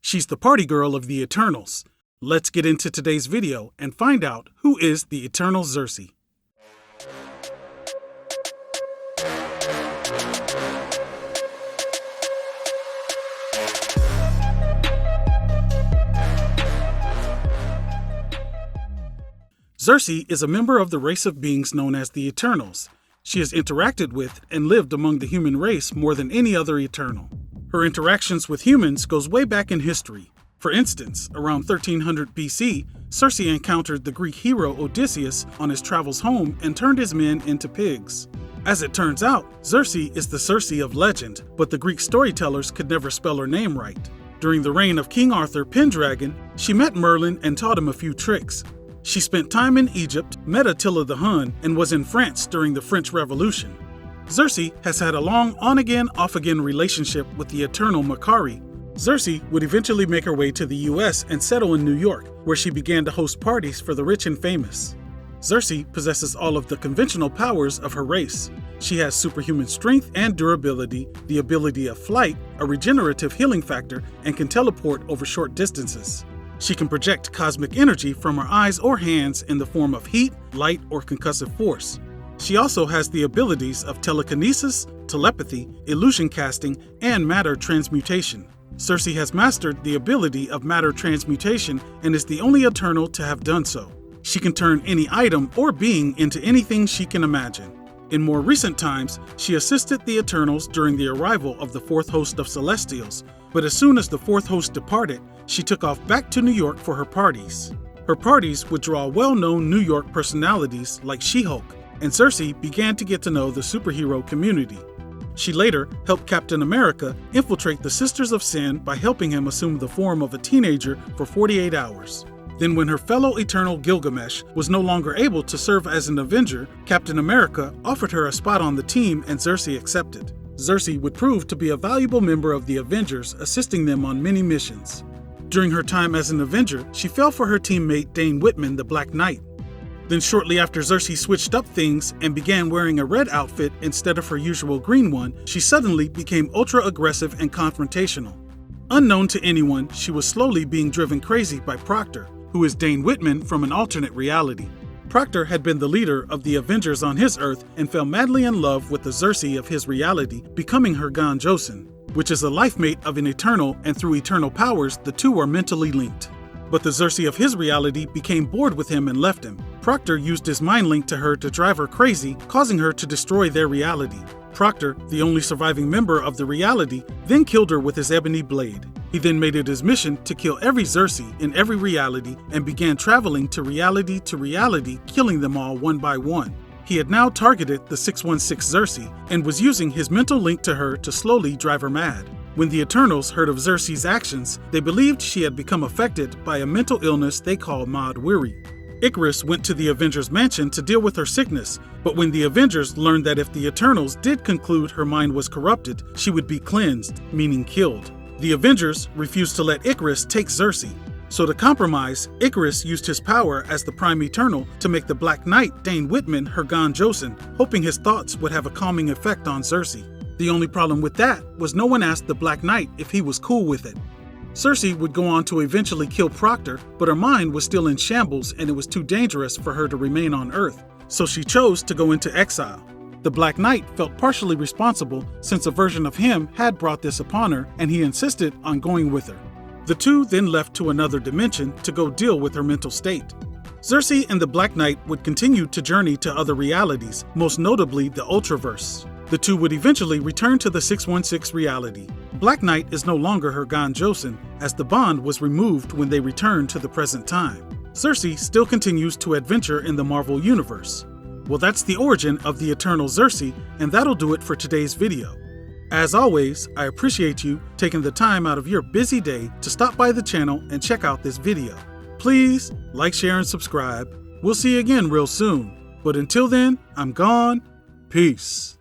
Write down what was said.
She's the party girl of the Eternals. Let's get into today's video and find out who is the Eternal Sersi. Sersi is a member of the race of beings known as the Eternals. She has interacted with and lived among the human race more than any other Eternal. Her interactions with humans goes way back in history. For instance, around 1300 BC, Sersi encountered the Greek hero Odysseus on his travels home and turned his men into pigs. As it turns out, Sersi is the Circe of legend, but the Greek storytellers could never spell her name right. During the reign of King Arthur Pendragon, she met Merlin and taught him a few tricks. She spent time in Egypt, met Attila the Hun, and was in France during the French Revolution. Sersi has had a long on-again, off-again relationship with the Eternal Makkari. Sersi would eventually make her way to the US and settle in New York, where she began to host parties for the rich and famous. Sersi possesses all of the conventional powers of her race. She has superhuman strength and durability, the ability of flight, a regenerative healing factor, and can teleport over short distances. She can project cosmic energy from her eyes or hands in the form of heat, light, or concussive force. She also has the abilities of telekinesis, telepathy, illusion casting, and matter transmutation. Sersi has mastered the ability of matter transmutation and is the only Eternal to have done so. She can turn any item or being into anything she can imagine. In more recent times, she assisted the Eternals during the arrival of the fourth host of Celestials, but as soon as the fourth host departed, she took off back to New York for her parties. Her parties would draw well-known New York personalities like She-Hulk, and Sersi began to get to know the superhero community. She later helped Captain America infiltrate the Sisters of Sin by helping him assume the form of a teenager for 48 hours. Then when her fellow Eternal Gilgamesh was no longer able to serve as an Avenger, Captain America offered her a spot on the team and Sersi accepted. Sersi would prove to be a valuable member of the Avengers, assisting them on many missions. During her time as an Avenger, she fell for her teammate Dane Whitman, the Black Knight. Then shortly after Sersi switched up things and began wearing a red outfit instead of her usual green one, she suddenly became ultra-aggressive and confrontational. Unknown to anyone, she was slowly being driven crazy by Proctor, who is Dane Whitman from an alternate reality. Proctor had been the leader of the Avengers on his Earth and fell madly in love with the Sersi of his reality, becoming her Gon Josin, which is a life mate of an Eternal, and through Eternal powers, the two are mentally linked. But the Sersi of his reality became bored with him and left him. Proctor used his mind link to her to drive her crazy, causing her to destroy their reality. Proctor, the only surviving member of the reality, then killed her with his ebony blade. He then made it his mission to kill every Sersi in every reality and began traveling to reality, killing them all one by one. He had now targeted the 616 Sersi and was using his mental link to her to slowly drive her mad. When the Eternals heard of Sersi's actions, they believed she had become affected by a mental illness they called Maud Weary. Ikaris went to the Avengers Mansion to deal with her sickness, but when the Avengers learned that if the Eternals did conclude her mind was corrupted, she would be cleansed, meaning killed. The Avengers refused to let Ikaris take Sersi. So to compromise, Ikaris used his power as the Prime Eternal to make the Black Knight Dane Whitman her Gon Josin, hoping his thoughts would have a calming effect on Sersi. The only problem with that was no one asked the Black Knight if he was cool with it. Sersi would go on to eventually kill Proctor, but her mind was still in shambles and it was too dangerous for her to remain on Earth, so she chose to go into exile. The Black Knight felt partially responsible since a version of him had brought this upon her, and he insisted on going with her. The two then left to another dimension to go deal with her mental state. Sersi and the Black Knight would continue to journey to other realities, most notably the Ultraverse. The two would eventually return to the 616 reality. Black Knight is no longer her Gon Josin, as the bond was removed when they returned to the present time. Sersi still continues to adventure in the Marvel Universe. Well, that's the origin of the Eternal Sersi, and that'll do it for today's video. As always, I appreciate you taking the time out of your busy day to stop by the channel and check out this video. Please like, share, and subscribe. We'll see you again real soon. But until then, I'm gone. Peace.